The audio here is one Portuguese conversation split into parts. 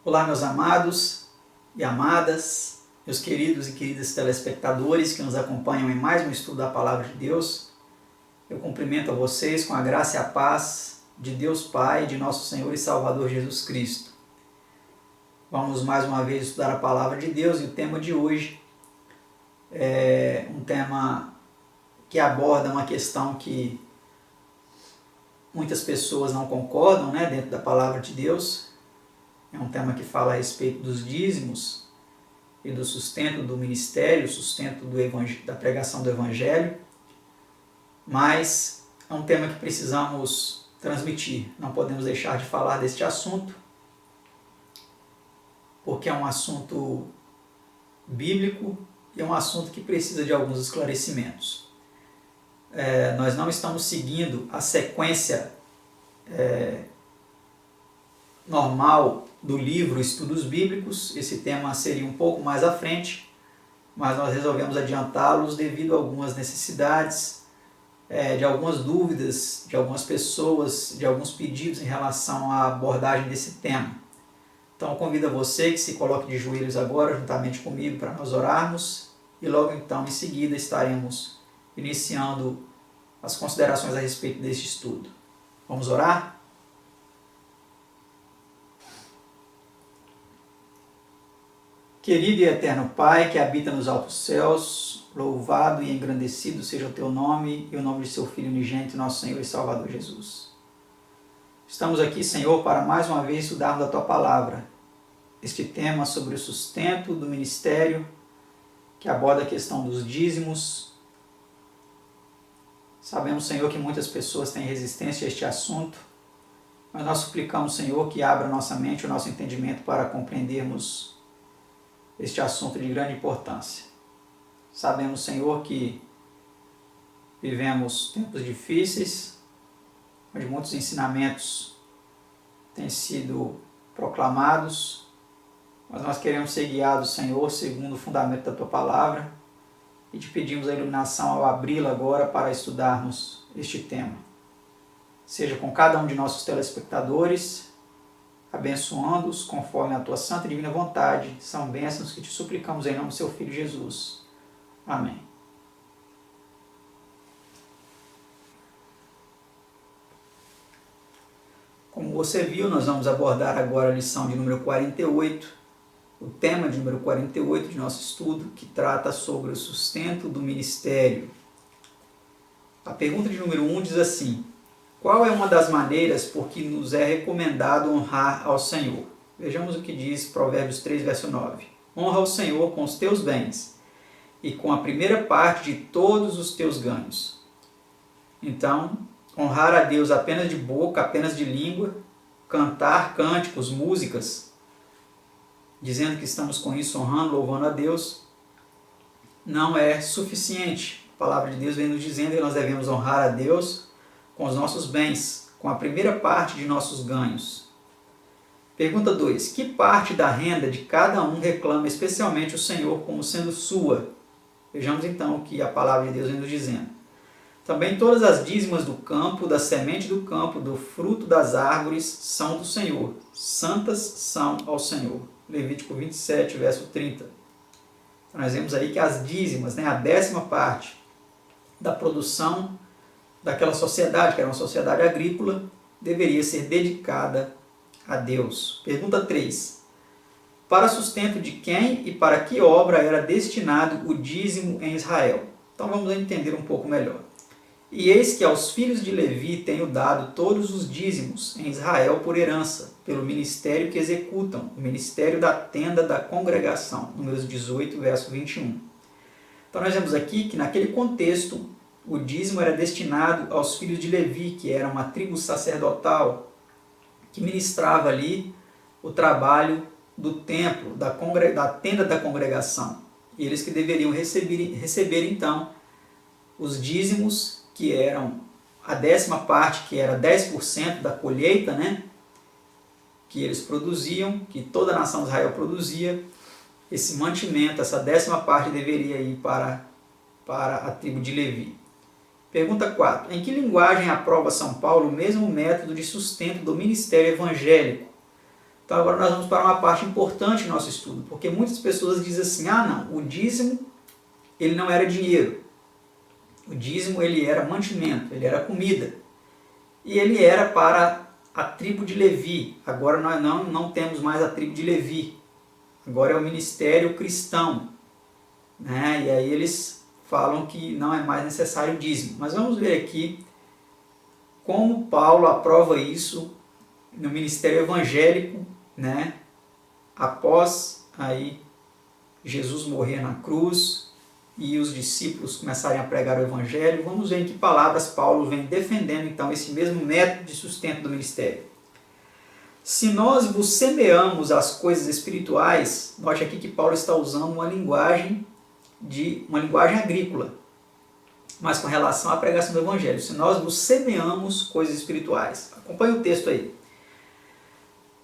Olá, meus amados e amadas, meus queridos e queridas telespectadores que nos acompanham em mais um estudo da Palavra de Deus. Eu cumprimento a vocês com a graça e a paz de Deus Pai, de nosso Senhor e Salvador Jesus Cristo. Vamos mais uma vez estudar a Palavra de Deus e o tema de hoje é um tema que aborda uma questão que muitas pessoas não concordam, dentro da Palavra de Deus. É um tema que fala a respeito dos dízimos e do sustento do ministério, sustento da pregação do Evangelho, mas é um tema que precisamos transmitir. Não podemos deixar de falar deste assunto, porque é um assunto bíblico e é um assunto que precisa de alguns esclarecimentos. Nós não estamos seguindo a sequência normal do livro Estudos Bíblicos. Esse tema seria um pouco mais à frente, mas nós resolvemos adiantá-los devido a algumas necessidades, de algumas dúvidas de algumas pessoas, de alguns pedidos em relação à abordagem desse tema. Então eu convido a você que se coloque de joelhos agora, juntamente comigo, para nós orarmos, e logo então, em seguida, estaremos iniciando as considerações a respeito deste estudo. Vamos orar? Querido e eterno Pai, que habita nos altos céus, louvado e engrandecido seja o Teu nome e o nome de Seu Filho unigênito, nosso Senhor e Salvador Jesus. Estamos aqui, Senhor, para mais uma vez estudarmos a Tua Palavra, este tema sobre o sustento do ministério, que aborda a questão dos dízimos. Sabemos, Senhor, que muitas pessoas têm resistência a este assunto, mas nós suplicamos, Senhor, que abra nossa mente, o nosso entendimento para compreendermos este assunto de grande importância. Sabemos, Senhor, que vivemos tempos difíceis, onde muitos ensinamentos têm sido proclamados, mas nós queremos ser guiados, Senhor, segundo o fundamento da Tua Palavra, e te pedimos a iluminação ao abri-la agora para estudarmos este tema. Seja com cada um de nossos telespectadores, abençoando-os conforme a Tua santa e divina vontade. São bênçãos que te suplicamos em nome do Seu Filho Jesus. Amém. Como você viu, nós vamos abordar agora a lição de número 48, o tema de número 48 de nosso estudo, que trata sobre o sustento do ministério. A pergunta de número 1 diz assim: qual é uma das maneiras por que nos é recomendado honrar ao Senhor? Vejamos o que diz Provérbios 3, verso 9. Honra ao Senhor com os teus bens e com a primeira parte de todos os teus ganhos. Então, honrar a Deus apenas de boca, apenas de língua, cantar cânticos, músicas, dizendo que estamos com isso honrando, louvando a Deus, não é suficiente. A palavra de Deus vem nos dizendo que nós devemos honrar a Deus com os nossos bens, com a primeira parte de nossos ganhos. Pergunta 2. Que parte da renda de cada um reclama especialmente o Senhor como sendo sua? Vejamos então o que a palavra de Deus vem nos dizendo. Também todas as dízimas do campo, da semente do campo, do fruto das árvores são do Senhor. Santas são ao Senhor. Levítico 27, verso 30. Então, nós vemos aí que as dízimas, a 10ª parte da produção daquela sociedade, que era uma sociedade agrícola, deveria ser dedicada a Deus. Pergunta 3. Para sustento de quem e para que obra era destinado o dízimo em Israel? Então vamos entender um pouco melhor. E eis que aos filhos de Levi tenho dado todos os dízimos em Israel por herança, pelo ministério que executam, o ministério da tenda da congregação. Números 18, verso 21. Então nós vemos aqui que naquele contexto, o dízimo era destinado aos filhos de Levi, que era uma tribo sacerdotal, que ministrava ali o trabalho do templo, da tenda da congregação. E eles que deveriam receber então os dízimos, que eram a 10ª parte, que era 10% da colheita, que eles produziam, que toda a nação de Israel produzia. Esse mantimento, essa 10ª parte deveria ir para a tribo de Levi. Pergunta 4. Em que linguagem aprova São Paulo o mesmo método de sustento do ministério evangélico? Então agora nós vamos para uma parte importante do nosso estudo, porque muitas pessoas dizem assim, ah não, o dízimo ele não era dinheiro, o dízimo ele era mantimento, ele era comida, e ele era para a tribo de Levi. Agora nós não temos mais a tribo de Levi, agora é o ministério cristão, né? E aí eles falam que não é mais necessário o dízimo. Mas vamos ver aqui como Paulo aprova isso no ministério evangélico, né? Após aí Jesus morrer na cruz e os discípulos começarem a pregar o evangelho, vamos ver em que palavras Paulo vem defendendo então esse mesmo método de sustento do ministério. Se nós vos semeamos as coisas espirituais, note aqui que Paulo está usando uma linguagem agrícola, mas com relação à pregação do evangelho. Se nós vos semeamos coisas espirituais, acompanhe o texto aí.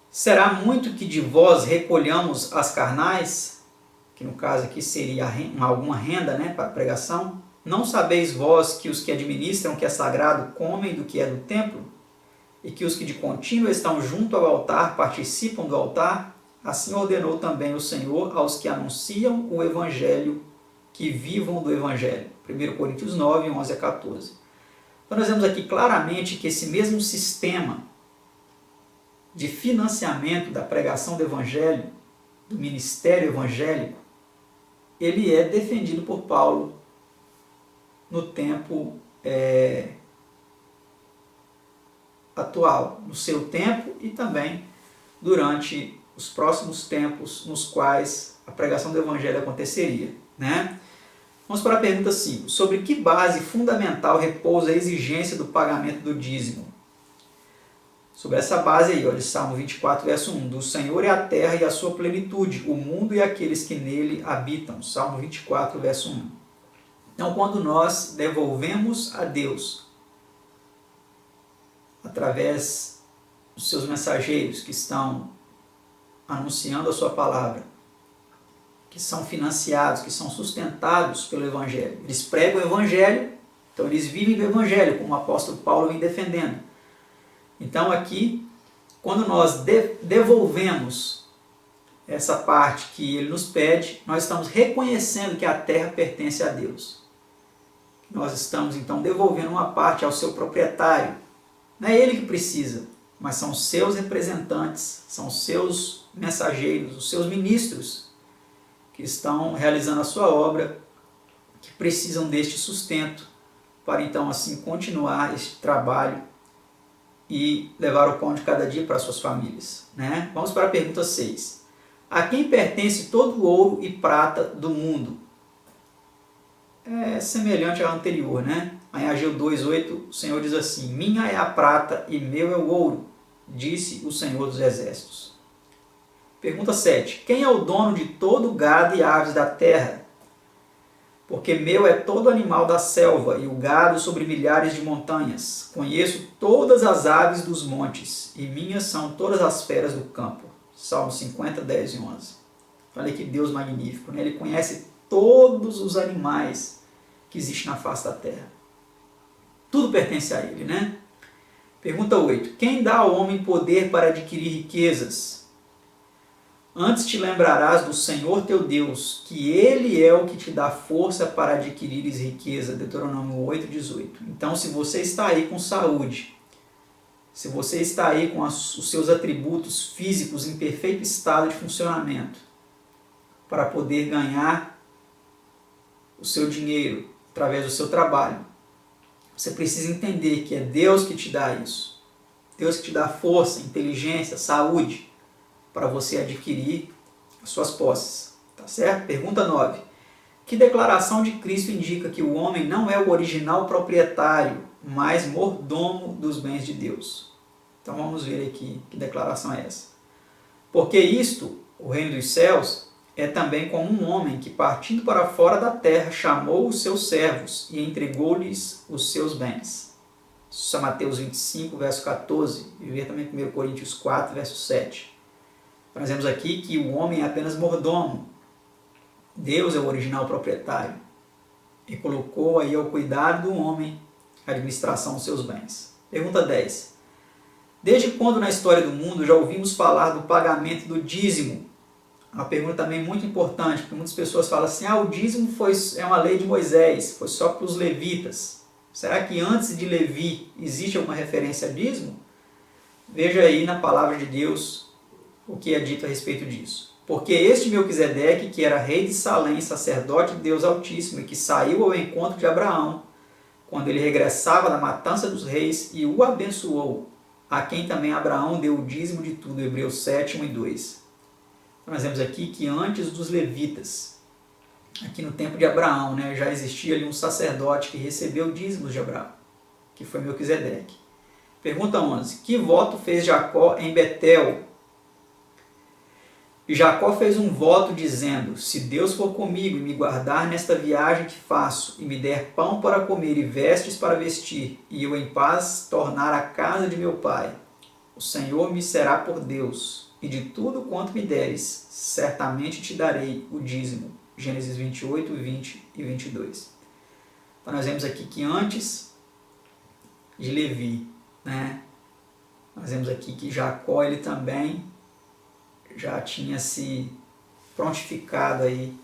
Será muito que de vós recolhamos as carnais, que no caso aqui seria alguma renda, né, para a pregação? Não sabeis vós que os que administram o que é sagrado comem do que é do templo? E que os que de contínuo estão junto ao altar participam do altar? Assim ordenou também o Senhor aos que anunciam o evangelho, que vivam do evangelho. 1 Coríntios 9, 11 a 14. Então nós vemos aqui claramente que esse mesmo sistema de financiamento da pregação do evangelho, do ministério evangélico, ele é defendido por Paulo no tempo atual, no seu tempo e também durante os próximos tempos nos quais a pregação do evangelho aconteceria, né? Vamos para a pergunta 5. Sobre que base fundamental repousa a exigência do pagamento do dízimo? Sobre essa base aí, olha, Salmo 24, verso 1. Do Senhor é a terra e a sua plenitude, o mundo e aqueles que nele habitam. Salmo 24, verso 1. Então, quando nós devolvemos a Deus, através dos seus mensageiros que estão anunciando a sua palavra, que são financiados, que são sustentados pelo Evangelho. Eles pregam o Evangelho, então eles vivem do Evangelho, como o apóstolo Paulo vem defendendo. Então aqui, quando nós devolvemos essa parte que ele nos pede, nós estamos reconhecendo que a terra pertence a Deus. Nós estamos então devolvendo uma parte ao seu proprietário. Não é ele que precisa, mas são os seus representantes, são os seus mensageiros, os seus ministros, que estão realizando a sua obra, que precisam deste sustento para então assim continuar este trabalho e levar o pão de cada dia para suas famílias, né? Vamos para a pergunta 6. A quem pertence todo o ouro e prata do mundo? É semelhante ao anterior, né? Em Ageu 2:8, o Senhor diz assim: minha é a prata e meu é o ouro, disse o Senhor dos Exércitos. Pergunta 7. Quem é o dono de todo o gado e aves da terra? Porque meu é todo animal da selva e o gado sobre milhares de montanhas. Conheço todas as aves dos montes e minhas são todas as feras do campo. Salmo 50, 10 e 11. Olha que Deus magnífico, né? Ele conhece todos os animais que existem na face da terra. Tudo pertence a ele, né? Pergunta 8. Quem dá ao homem poder para adquirir riquezas? Antes te lembrarás do Senhor teu Deus, que Ele é o que te dá força para adquirires riqueza. Deuteronômio 8:18. Então, se você está aí com saúde, se você está aí com os seus atributos físicos em perfeito estado de funcionamento, para poder ganhar o seu dinheiro através do seu trabalho, você precisa entender que é Deus que te dá isso. Deus que te dá força, inteligência, saúde, para você adquirir as suas posses, tá certo? Pergunta 9. Que declaração de Cristo indica que o homem não é o original proprietário, mas mordomo dos bens de Deus? Então vamos ver aqui que declaração é essa. Porque isto, o reino dos céus, é também como um homem que, partindo para fora da terra, chamou os seus servos e entregou-lhes os seus bens. Isso é Mateus 25, verso 14, e ver também 1 Coríntios 4, verso 7. Nós vemos aqui que o homem é apenas mordomo. Deus é o original proprietário e colocou aí ao cuidado do homem a administração dos seus bens. Pergunta 10. Desde quando na história do mundo já ouvimos falar do pagamento do dízimo? Uma pergunta também muito importante, porque muitas pessoas falam assim, o dízimo é uma lei de Moisés, foi só para os levitas. Será que antes de Levi existe alguma referência a dízimo? Veja aí na palavra de Deus o que é dito a respeito disso. Porque este Melquisedeque, que era rei de Salém, sacerdote de Deus Altíssimo, e que saiu ao encontro de Abraão, quando ele regressava da matança dos reis, e o abençoou, a quem também Abraão deu o dízimo de tudo, Hebreus 7, 1 e 2. Então, nós vemos aqui que antes dos levitas, aqui no tempo de Abraão, já existia ali um sacerdote que recebeu dízimos de Abraão, que foi Melquisedeque. Pergunta 11. Que voto fez Jacó em Betel? E Jacó fez um voto dizendo, se Deus for comigo e me guardar nesta viagem que faço, e me der pão para comer e vestes para vestir, e eu em paz tornar a casa de meu pai, o Senhor me será por Deus, e de tudo quanto me deres, certamente te darei o dízimo. Gênesis 28, 20 e 22. Então nós vemos aqui que antes de Levi, nós vemos aqui que Jacó ele também já tinha se prontificado aí,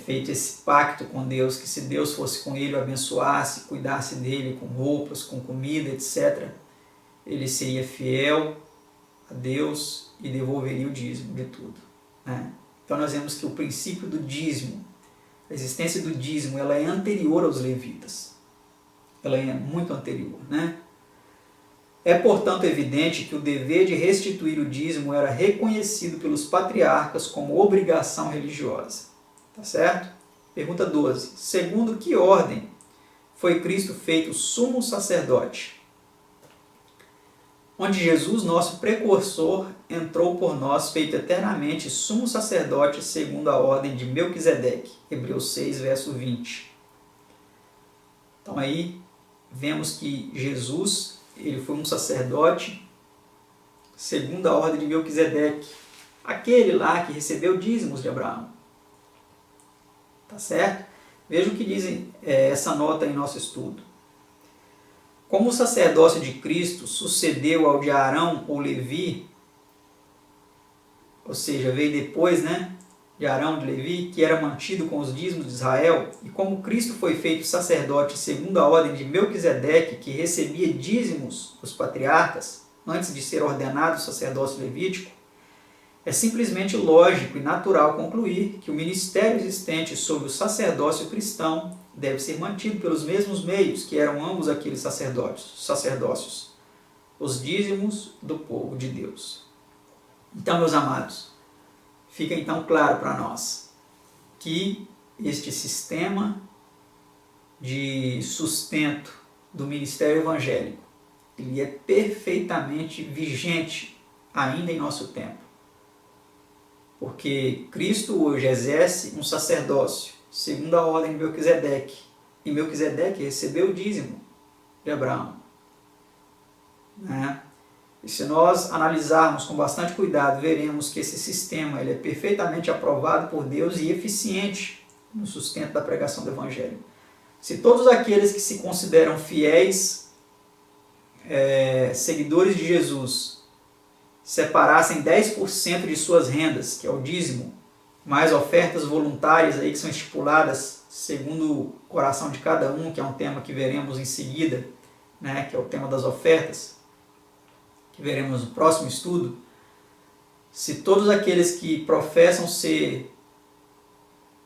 feito esse pacto com Deus, que se Deus fosse com ele, o abençoasse, cuidasse dele com roupas, com comida, etc., ele seria fiel a Deus e devolveria o dízimo de tudo. Então nós vemos que o princípio do dízimo, a existência do dízimo, ela é anterior aos levitas. Ela é muito anterior, É, portanto, evidente que o dever de restituir o dízimo era reconhecido pelos patriarcas como obrigação religiosa. Tá certo? Pergunta 12. Segundo que ordem foi Cristo feito sumo sacerdote? Onde Jesus, nosso precursor, entrou por nós, feito eternamente sumo sacerdote segundo a ordem de Melquisedeque. Hebreus 6, verso 20. Então aí vemos que Jesus, ele foi um sacerdote segundo a ordem de Melquisedeque, aquele lá que recebeu dízimos de Abraão. Tá certo? Veja o que diz essa nota em nosso estudo. Como o sacerdócio de Cristo sucedeu ao de Arão ou Levi, ou seja, veio depois, de Arão, de Levi, que era mantido com os dízimos de Israel, e como Cristo foi feito sacerdote segundo a ordem de Melquisedeque, que recebia dízimos dos patriarcas, antes de ser ordenado o sacerdócio levítico, é simplesmente lógico e natural concluir que o ministério existente sobre o sacerdócio cristão deve ser mantido pelos mesmos meios que eram ambos aqueles sacerdócios, os dízimos do povo de Deus. Então, meus amados, fica então claro para nós que este sistema de sustento do ministério evangélico, ele é perfeitamente vigente ainda em nosso tempo. Porque Cristo hoje exerce um sacerdócio segundo a ordem de Melquisedeque, e Melquisedeque recebeu o dízimo de Abraão. E se nós analisarmos com bastante cuidado, veremos que esse sistema ele é perfeitamente aprovado por Deus e eficiente no sustento da pregação do Evangelho. Se todos aqueles que se consideram fiéis, seguidores de Jesus, separassem 10% de suas rendas, que é o dízimo, mais ofertas voluntárias aí que são estipuladas segundo o coração de cada um, que é um tema que veremos em seguida, que é o tema das ofertas, que veremos no próximo estudo. Se todos aqueles que professam ser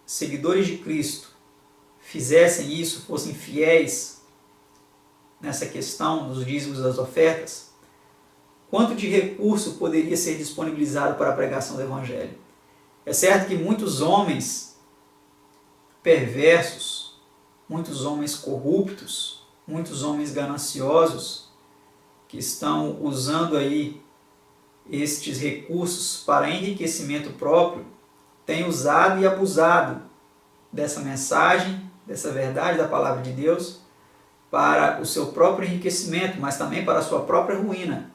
seguidores de Cristo fizessem isso, fossem fiéis nessa questão dos dízimos e das ofertas, quanto de recurso poderia ser disponibilizado para a pregação do Evangelho? É certo que muitos homens perversos, muitos homens corruptos, muitos homens gananciosos, que estão usando aí estes recursos para enriquecimento próprio, têm usado e abusado dessa mensagem, dessa verdade da palavra de Deus, para o seu próprio enriquecimento, mas também para a sua própria ruína.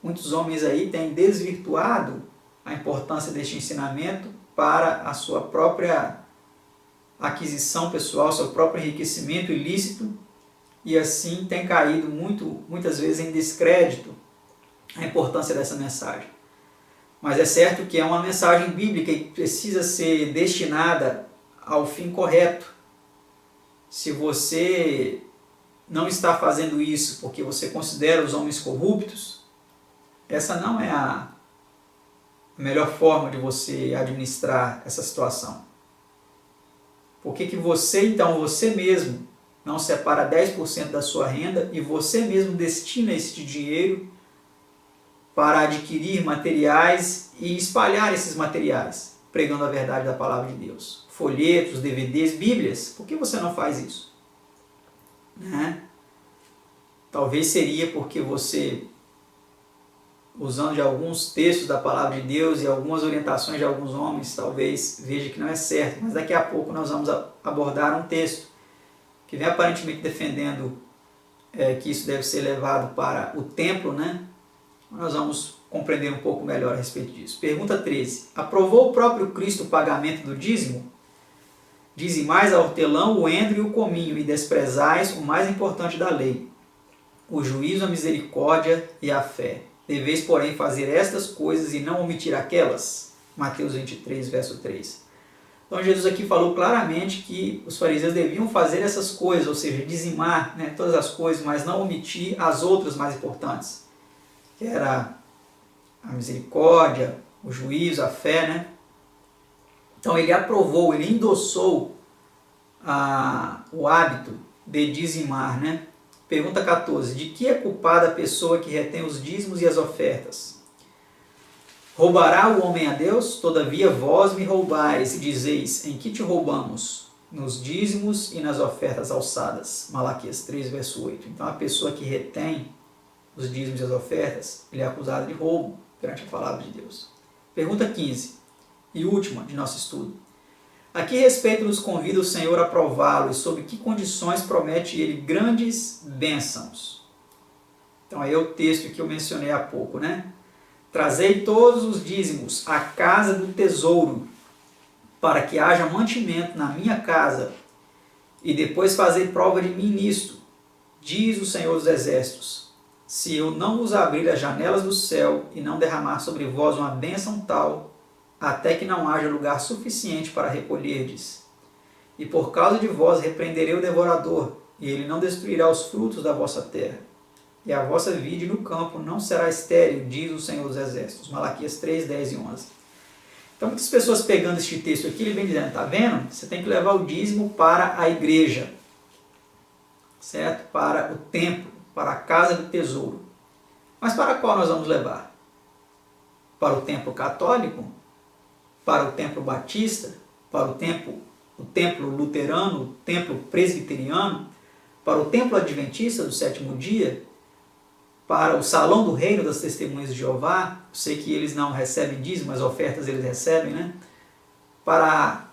Muitos homens aí têm desvirtuado a importância deste ensinamento para a sua própria aquisição pessoal, seu próprio enriquecimento ilícito, e assim tem caído muitas vezes em descrédito a importância dessa mensagem. Mas é certo que é uma mensagem bíblica e precisa ser destinada ao fim correto. Se você não está fazendo isso porque você considera os homens corruptos, essa não é a melhor forma de você administrar essa situação. Por que você, então, você mesmo, não separa 10% da sua renda e você mesmo destina esse dinheiro para adquirir materiais e espalhar esses materiais, pregando a verdade da palavra de Deus? Folhetos, DVDs, Bíblias. Por que você não faz isso? Talvez seria porque você, usando de alguns textos da palavra de Deus e algumas orientações de alguns homens, talvez veja que não é certo. Mas daqui a pouco nós vamos abordar um texto que vem aparentemente defendendo que isso deve ser levado para o templo, Nós vamos compreender um pouco melhor a respeito disso. Pergunta 13. Aprovou o próprio Cristo o pagamento do dízimo? Dizimais a hortelã, o endro e o cominho, e desprezais o mais importante da lei, o juízo, a misericórdia e a fé. Deveis, porém, fazer estas coisas e não omitir aquelas. Mateus 23, verso 3. Então Jesus aqui falou claramente que os fariseus deviam fazer essas coisas, ou seja, dizimar todas as coisas, mas não omitir as outras mais importantes, que era a misericórdia, o juízo, a fé, Então ele aprovou, ele endossou o hábito de dizimar, Pergunta 14. De que é culpada a pessoa que retém os dízimos e as ofertas? Roubará o homem a Deus? Todavia vós me roubais e dizeis, em que te roubamos? Nos dízimos e nas ofertas alçadas. Malaquias 3, verso 8. Então a pessoa que retém os dízimos e as ofertas, ele é acusado de roubo perante a palavra de Deus. Pergunta 15 e última de nosso estudo. A que respeito nos convida o Senhor a prová-lo e sob que condições promete ele grandes bênçãos? Então aí é o texto que eu mencionei há pouco, Trazei todos os dízimos à casa do tesouro, para que haja mantimento na minha casa, e depois fazei prova de mim nisto, diz o Senhor dos Exércitos, se eu não vos abrir as janelas do céu e não derramar sobre vós uma bênção tal, até que não haja lugar suficiente para recolherdes. E por causa de vós repreenderei o devorador, e ele não destruirá os frutos da vossa terra. E a vossa vide no campo não será estéril, diz o Senhor dos Exércitos. Malaquias 3, 10 e 11. Então, muitas pessoas pegando este texto aqui, ele vem dizendo, está vendo? Você tem que levar o dízimo para a igreja, certo? Para o templo, para a casa do tesouro. Mas para qual nós vamos levar? Para o templo católico? Para o templo batista? Para o templo luterano? O templo presbiteriano? Para o templo adventista do sétimo dia? Para o salão do reino das testemunhas de Jeová? Eu sei que eles não recebem dízimo, mas ofertas eles recebem, Para a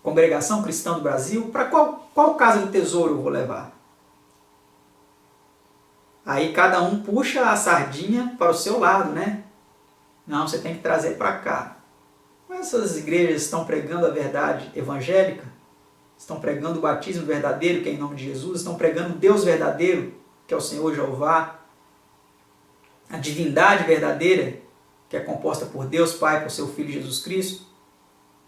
congregação cristã do Brasil? Para qual casa do tesouro eu vou levar? Aí cada um puxa a sardinha para o seu lado, Não, você tem que trazer para cá. Mas essas igrejas estão pregando a verdade evangélica? Estão pregando o batismo verdadeiro, que é em nome de Jesus? Estão pregando o Deus verdadeiro, que é o Senhor Jeová? A divindade verdadeira, que é composta por Deus Pai, por seu Filho Jesus Cristo?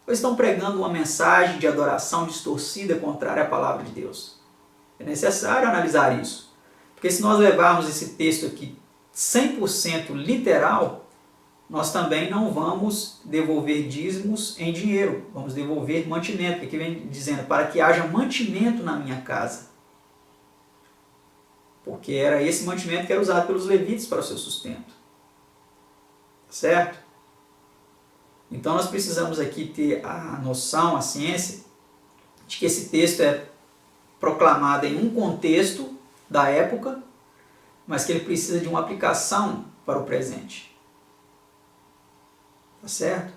Ou estão pregando uma mensagem de adoração distorcida, contrária à palavra de Deus? É necessário analisar isso. Porque se nós levarmos esse texto aqui 100% literal, nós também não vamos devolver dízimos em dinheiro, vamos devolver mantimento, que aqui vem dizendo, para que haja mantimento na minha casa. Porque era esse mantimento que era usado pelos levitas para o seu sustento. Certo? Então nós precisamos aqui ter a noção, a ciência, de que esse texto é proclamado em um contexto da época, mas que ele precisa de uma aplicação para o presente. Tá certo?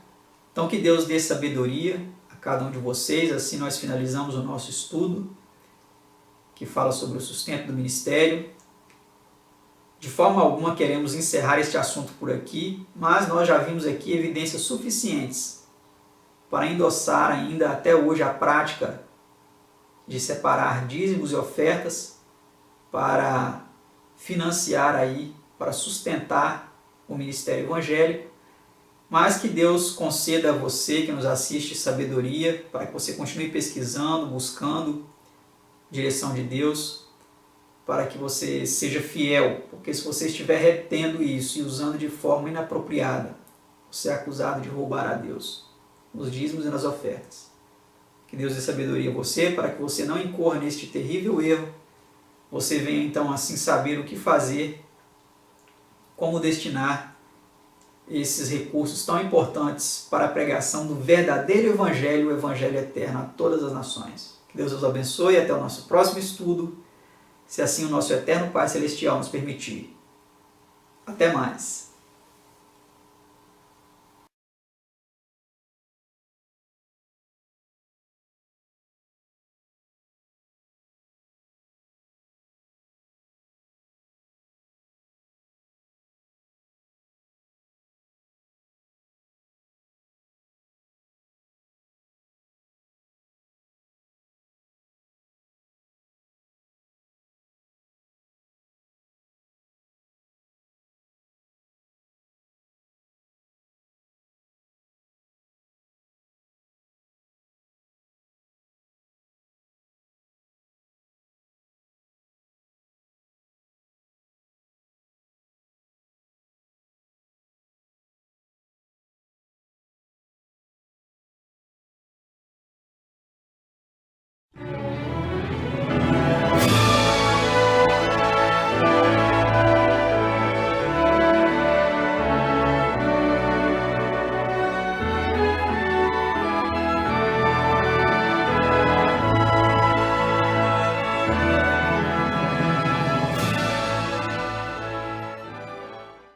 Então que Deus dê sabedoria a cada um de vocês, assim nós finalizamos o nosso estudo, que fala sobre o sustento do ministério. De forma alguma queremos encerrar este assunto por aqui, mas nós já vimos aqui evidências suficientes para endossar ainda até hoje a prática de separar dízimos e ofertas para financiar aí, para sustentar o ministério evangélico, mas que Deus conceda a você que nos assiste sabedoria para que você continue pesquisando, buscando direção de Deus, para que você seja fiel, porque se você estiver retendo isso e usando de forma inapropriada, você é acusado de roubar a Deus, nos dízimos e nas ofertas. Que Deus dê sabedoria a você, para que você não incorra neste terrível erro, você venha então assim saber o que fazer, como destinar esses recursos tão importantes para a pregação do verdadeiro Evangelho, o Evangelho eterno a todas as nações. Que Deus os abençoe, até o nosso próximo estudo, se assim o nosso eterno Pai Celestial nos permitir. Até mais!